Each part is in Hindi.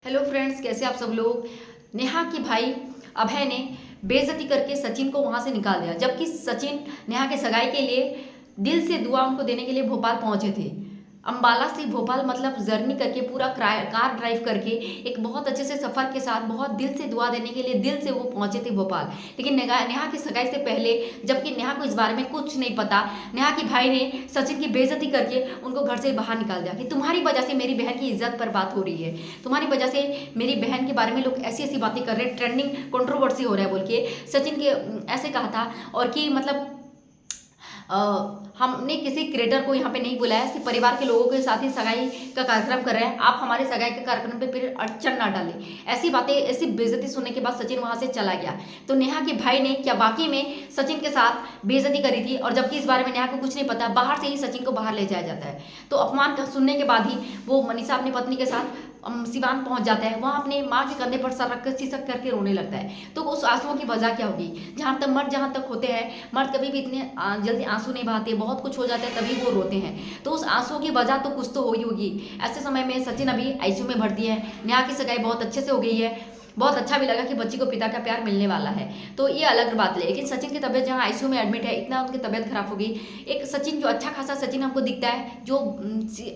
हेलो फ्रेंड्स, कैसे आप सब लोग। नेहा की भाई अभय ने बेइज्जती करके सचिन को वहां से निकाल दिया, जबकि सचिन नेहा के सगाई के लिए दिल से दुआ उनको देने के लिए भोपाल पहुंचे थे। अंबाला से भोपाल मतलब जर्नी करके पूरा कार ड्राइव करके एक बहुत अच्छे से सफर के साथ बहुत दिल से दुआ देने के लिए दिल से वो पहुंचे थे भोपाल। लेकिन नेहा की सगाई से पहले, जबकि नेहा को इस बारे में कुछ नहीं पता, नेहा के भाई ने सचिन की बेइज्जती करके उनको घर से बाहर निकाल दिया कि तुम्हारी वजह से मेरी बहन की इज्जत पर बात हो रही है, तुम्हारी वजह से मेरी बहन के बारे में लोग ऐसी ऐसी बातें कर रहे हैं, ट्रेंडिंग कंट्रोवर्सी हो रहा है बोल के सचिन के ऐसे कहा था। और कि मतलब हमने किसी क्रिएटर को यहाँ पे नहीं बुलाया, सिर्फ परिवार के लोगों के साथ ही सगाई का कार्यक्रम कर रहे हैं, आप हमारे सगाई के कार्यक्रम पे फिर अड़चन ना डालें। ऐसी बातें, ऐसी बेइज्जती सुनने के बाद सचिन वहां से चला गया। तो नेहा के भाई ने क्या वाकई में सचिन के साथ बेइज्जती करी थी, और जबकि इस बारे में नेहा को कुछ नहीं पता, बाहर से ही सचिन को बाहर ले जाया जाता है। तो अपमान सुनने के बाद ही वो मनीषा अपनी पत्नी के साथ सिवान पहुंच जाता है। वहां अपने माँ के कंधे पर सर रखकर सिसक करके रोने लगता है। तो उस आंसुओं की वजह क्या होगी। जहां तक होते हैं, मर्द कभी भी इतने जल्दी आंसू नहीं बहाते, बहुत कुछ हो जाता है तभी वो रोते हैं। तो उस आंसुओं की वजह तो कुछ तो हुई होगी। ऐसे समय में सचिन अभी आईसीयू में भर्ती है। नेहा की सगाई बहुत अच्छे से हो गई है, बहुत अच्छा भी लगा कि बच्ची को पिता का प्यार मिलने वाला है, तो ये अलग बात है। लेकिन सचिन की तबीयत जहाँ आईसीयू में एडमिट है, इतना उनकी तबीयत खराब हो गई। एक सचिन जो अच्छा खासा सचिन हमको दिखता है, जो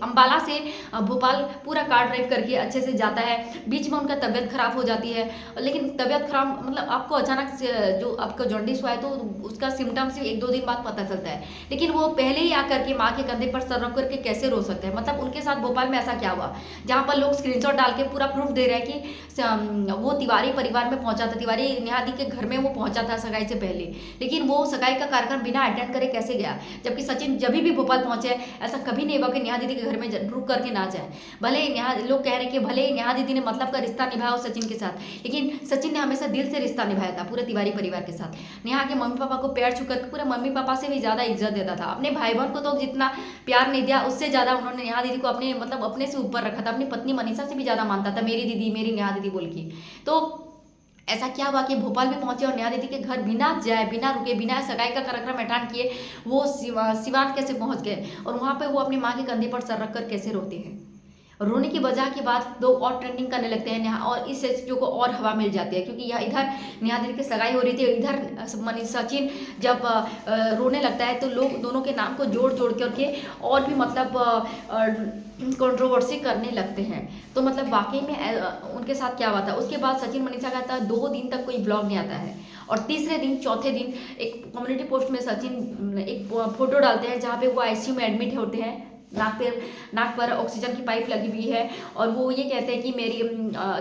अंबाला से भोपाल पूरा कार ड्राइव करके अच्छे से जाता है, बीच में उनका तबीयत खराब हो जाती है। लेकिन तबीयत खराब मतलब आपको अचानक से जो आपका जॉन्डिस हुआ है, तो उसका सिम्टम्स एक दो दिन बाद पता चलता है। लेकिन वो पहले ही आकर के माँ के कंधे पर सर रख करके कैसे रो सकते हैं। मतलब उनके साथ भोपाल में ऐसा क्या हुआ, जहाँ पर लोग स्क्रीनशॉट डाल के पूरा प्रूफ दे रहे हैं कि वो तिवारी परिवार में पहुंचा था, तिवारी नेहा दी के घर में वो पहुंचा था सगाई से पहले। लेकिन वो सगाई का कार्यक्रम बिना अटेंड करे कैसे गया, जबकि सचिन जब भी भोपाल पहुंचे ऐसा कभी नहीं हुआ कि नेहा दीदी के घर में रुक करके ना जाए। भले ही नेहा, लोग कह रहे कि भले ही नेहा दीदी ने मतलब का रिश्ता निभाया हो सचिन के साथ, लेकिन सचिन ने हमेशा दिल से रिश्ता निभाया था पूरे तिवारी परिवार के साथ। नेहा के मम्मी पापा को पैर छू करके पूरे मम्मी पापा से भी ज्यादा इज्जत देता था। अपने भाई बहन को तो जितना प्यार नहीं दिया, उससे ज्यादा उन्होंने नेहा दीदी को अपने मतलब अपने से ऊपर रखा था। अपनी पत्नी मनीषा से भी ज्यादा मानता था, मेरी दीदी, मेरी नेहा दीदी बोल के। तो ऐसा क्या हुआ कि भोपाल में पहुंचे और नेहा दीदी के घर बिना जाए, बिना रुके, बिना सगाई का कार्यक्रम अटेंड किए वो सिवान कैसे पहुंच गए, और वहां पे वो अपनी माँ के कंधे पर सर रखकर कैसे रोते हैं। रोने की वजह के बाद लोग और ट्रेंडिंग करने लगते हैं नेहा, और इस चीज़ों को और हवा मिल जाती है। क्योंकि यह इधर नेहा दीदी की सगाई हो रही थी, इधर सचिन जब रोने लगता है, तो लोग दोनों के नाम को जोड़ जोड़ करके और भी मतलब कंट्रोवर्सी करने लगते हैं। तो मतलब वाकई में उनके साथ क्या हुआ था। उसके बाद सचिन मनीषा का था 2 दिन तक कोई ब्लॉग नहीं आता है, और तीसरे दिन चौथे दिन एक कम्युनिटी पोस्ट में सचिन एक फोटो डालते हैं जहाँ पे वो आईसीयू में एडमिट होते हैं। नाक पर ऑक्सीजन की पाइप लगी हुई है, और वो ये कहते हैं कि मेरी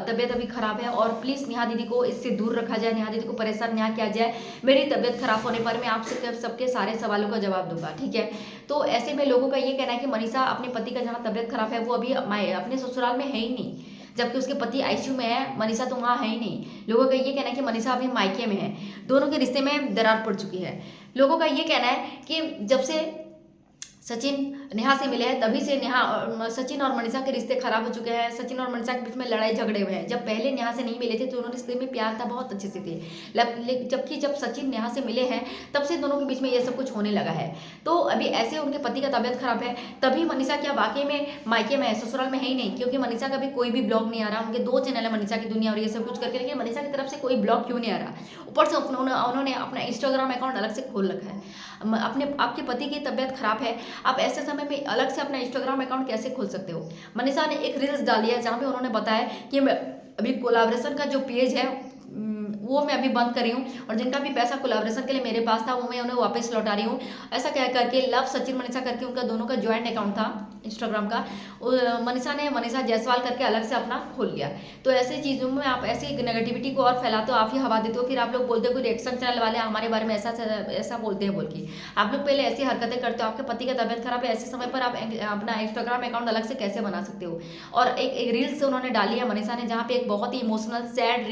तबीयत अभी खराब है, और प्लीज़ नेहा दीदी को इससे दूर रखा जाए, नेहा दीदी को परेशान ना किया जाए। मेरी तबीयत खराब होने पर मैं आपसे सबके सारे सवालों का जवाब दूंगा, ठीक है। तो ऐसे में लोगों का ये कहना है कि मनीषा अपने पति का जहाँ तबीयत खराब है वो अभी अपने ससुराल में है ही नहीं, जबकि उसके पति आईसीयू में है, मनीषा तो वहाँ है ही नहीं। लोगों का ये कहना है कि मनीषा अभी मायके में है, दोनों के रिश्ते में दरार पड़ चुकी है। लोगों का ये कहना है कि जब से सचिन नेहा से मिले हैं तभी से सचिन और मनीषा के रिश्ते खराब हो चुके हैं। सचिन और मनीषा के बीच में लड़ाई झगड़े हुए हैं। जब पहले नेहा से नहीं मिले थे तो दोनों रिश्ते में प्यार था, बहुत अच्छे से थे। जबकि जब सचिन नेहा से मिले हैं तब से दोनों के बीच में ये सब कुछ होने लगा है। तो अभी ऐसे उनके पति का तबियत खराब है, तभी मनीषा क्या वाकई में मायके में है, ससुराल में है ही नहीं। क्योंकि मनीषा का भी कोई भी ब्लॉग नहीं आ रहा। उनके 2 चैनल है मनीषा की दुनिया और ये सब कुछ करके, लेकिन मनीषा की तरफ से कोई ब्लॉग क्यों नहीं आ रहा। ऊपर से उन्होंने अपना इंस्टाग्राम अकाउंट अलग से खोल रखा है। आपके पति की तबियत खराब है, आप ऐसे समय में अलग से अपना इंस्टाग्राम अकाउंट कैसे खोल सकते हो। मनीषा ने एक रील्स डाली है जहाँ पे उन्होंने बताया कि मैं अभी कोलाब्रेशन का जो पेज है वो मैं अभी बंद कर रही हूँ, और जिनका भी पैसा कोलाब्रेशन के लिए मेरे पास था वो मैं उन्हें वापस लौटा रही हूँ। ऐसा कह करके लव सचिन मनीषा करके उनका दोनों का ज्वाइंट अकाउंट था इंस्टाग्राम का, मनीषा ने मनीषा जायसवाल करके अलग से अपना खोल लिया। तो ऐसी चीज़ों में आप ऐसी नेगेटिविटी को और फैलाते हो, आप ही हवा देते हो, फिर आप लोग बोलते हो कि रिएक्शन चैनल वाले हमारे बारे में ऐसा बोलते हैं बोल के। आप लोग पहले ऐसी हरकतें करते हो, आपके पति का तबियत खराब है, ऐसे समय पर आप अपना इंस्टाग्राम अकाउंट अलग से कैसे बना सकते हो। और एक रील्स उन्होंने डाली है मनीषा ने, जहाँ पे एक बहुत ही इमोशनल सैड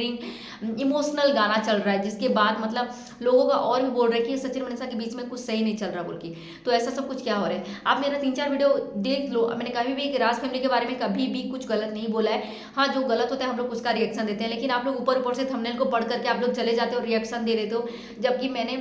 इमोशनल गाना चल रहा है, जिसके बाद मतलब लोगों का और भी बोल रहे हैं कि सचिन मनीषा के बीच में कुछ सही नहीं चल रहा बोल के। तो ऐसा सब कुछ क्या हो रहा है। आप मेरा 3-4 वीडियो देख लो, मैंने कभी भी राज फैमिली के बारे में कभी भी कुछ गलत नहीं बोला है। हाँ, जो गलत होता है हम लोग उसका रिएक्शन देते हैं, लेकिन आप लोग ऊपर ऊपर से थंबनेल को पढ़ करके आप लोग चले जाते हो, रिएक्शन दे देते हो। जबकि मैंने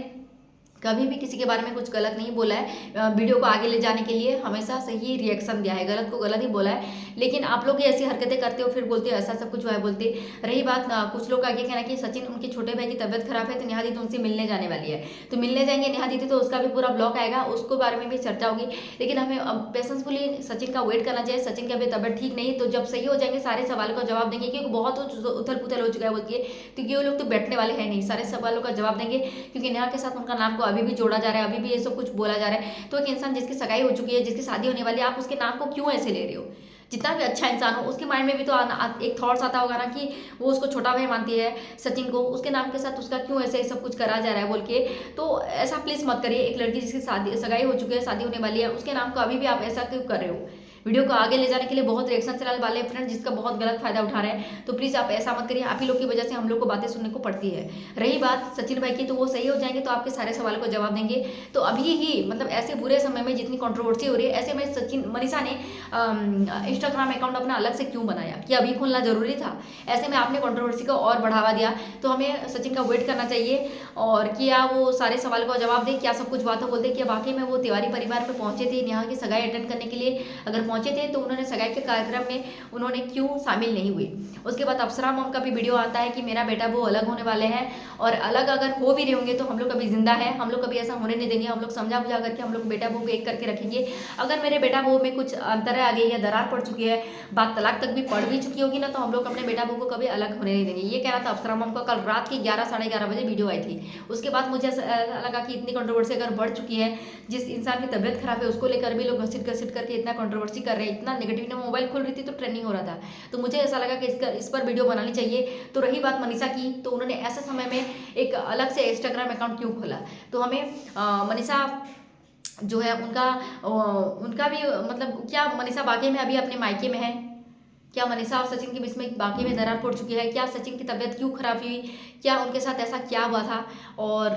कभी भी किसी के बारे में कुछ गलत नहीं बोला है। वीडियो को आगे ले जाने के लिए हमेशा सही रिएक्शन दिया है, गलत को गलत ही बोला है। लेकिन आप लोग ये ऐसी हरकतें करते हो, फिर बोलते हो ऐसा सब कुछ हुआ है बोलते। रही बात कुछ लोग का ये कहना कि सचिन उनके छोटे भाई की तबियत खराब है तो नेहा दीदी उनसे मिलने जाने वाली है, तो मिलने जाएंगे नेहा दीदी तो उसका भी पूरा ब्लॉग आएगा, उसको बारे में भी चर्चा होगी। लेकिन हमें अब पेशेंसफुली सचिन का वेट करना चाहिए। सचिन की अभी तबियत ठीक नहीं, तो जब सही हो जाएंगे सारे सवालों का जवाब देंगे, क्योंकि बहुत उथल पुथल हो चुका है बोलती है। तो ये लोग तो बैठने वाले हैं नहीं, सारे सवालों का जवाब देंगे, क्योंकि नेहा के साथ उनका नाम को अभी भी जोड़ा जा रहा है, अभी भी ये सब कुछ बोला जा रहा है। तो एक इंसान जिसकी सगाई हो चुकी है, जिसकी शादी होने वाली है, आप उसके नाम को क्यों ऐसे ले रहे हो? जितना भी अच्छा इंसान हो उसके माइंड में भी तो एक थॉट्स आता होगा ना कि वो उसको छोटा भाई मानती है सचिन को, उसके नाम के साथ उसका क्यों ऐसे सब कुछ करा जा रहा है बोल के। तो ऐसा प्लीज मत करिए। एक लड़की जिसकी शादी सगाई हो चुकी है, शादी होने वाली है, उसके नाम को अभी भी आप ऐसा क्यों कर रहे हो? वीडियो को आगे ले जाने के लिए बहुत रिएक्शन चलाने वाले फ्रेंड जिसका बहुत गलत फायदा उठा रहे हैं, तो प्लीज आप ऐसा मत करिए। आप ही लोग की वजह से हम लोग को बातें सुनने को पड़ती है। रही बात सचिन भाई की, तो वो सही हो जाएंगे तो आपके सारे सवालों को जवाब देंगे। तो अभी ही मतलब ऐसे बुरे समय में जितनी कंट्रोवर्सी हो रही है, ऐसे में सचिन मनीषा ने इंस्टाग्राम अकाउंट अपना अलग से क्यों बनाया, कि अभी खोलना जरूरी था? ऐसे में आपने कंट्रोवर्सी को और बढ़ावा दिया। तो हमें सचिन का वेट करना चाहिए, और क्या वो सारे सवालों का जवाब दे, क्या सब कुछ बात हो बोलते, क्या वाकई में वो तिवारी परिवार में पहुंचे थे नेहा की सगाई अटेंड करने के लिए? अगर पहुंचे थे तो उन्होंने सगाई के कार्यक्रम में उन्होंने क्यों शामिल नहीं हुए? उसके बाद अप्सरा मॉम का भी वीडियो आता है कि मेरा बेटा वो अलग होने वाले हैं, और अलग अगर हो भी रहे होंगे तो हम लोग कभी जिंदा है, हम लोग कभी ऐसा होने नहीं देंगे, हम लोग समझा बुझा करके हम लोग बेटा बहू को एक करके रखेंगे। अगर मेरे बेटा बहू में कुछ अंतर आ गई है, दरार पड़ चुकी है, बात तलाक तक भी पड़ भी चुकी होगी ना, तो हम लोग अपने बेटा बहू को कभी अलग होने नहीं देंगे। ये कह रहा था अप्सरा मॉम का, कल रात की 11 साढ़े 11 बजे वीडियो आई थी। उसके बाद मुझे ऐसा लगा कि इतनी कंट्रोवर्सी अगर बढ़ चुकी है, जिस इंसान की तबियत खराब है उसको लेकर भी लोग घसीट घसीट करके इतना कंट्रोवर्सी कर रहे हैं, इतना नेगेटिव। मोबाइल खोल रही थी तो ट्रेंडिंग हो रहा था, तो मुझे ऐसा लगा कि इस पर वीडियो बनानी चाहिए। तो रही बात मनीषा की, तो उन्होंने ऐसे समय में एक अलग से इंस्टाग्राम अकाउंट क्यों खोला? तो हमें मनीषा जो है उनका भी मतलब, क्या मनीषा वाकई में अभी अपने मायके में है? क्या मनीषा और सचिन के बीच में बाकी में दरार पड़ चुकी है? क्या सचिन की तबीयत क्यों खराब हुई? क्या उनके साथ ऐसा क्या हुआ था? और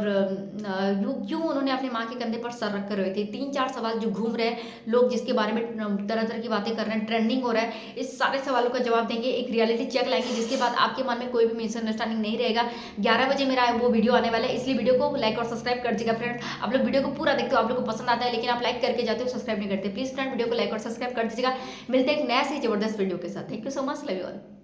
क्यों उन्होंने अपने माँ के कंधे पर सर रख कर रहे थे? 3-4 सवाल जो घूम रहे हैं, लोग जिसके बारे में तरह तरह की बातें कर रहे हैं, ट्रेंडिंग हो रहा है, इस सारे सवालों का जवाब देंगे, एक रियलिटी चेक लाएंगे, जिसके बाद आपके मन में कोई भी मिसअंडरस्टैंडिंग नहीं रहेगा। 11 बजे मेरा वो वीडियो आने वाला है, इसलिए वीडियो को लाइक और सब्सक्राइब कर दीजिएगा फ्रेंड। आप लोग वीडियो को पूरा देखते हो, आप लोग को पसंद आता है, लेकिन आप लाइक करके जाते हो, सब्सक्राइब नहीं करते। प्लीज फ्रेंड वीडियो को लाइक और सब्सक्राइब कर दीजिएगा। मिलते हैं एक नया से जबरदस्त वीडियो के साथ। Thank you so much, love you all.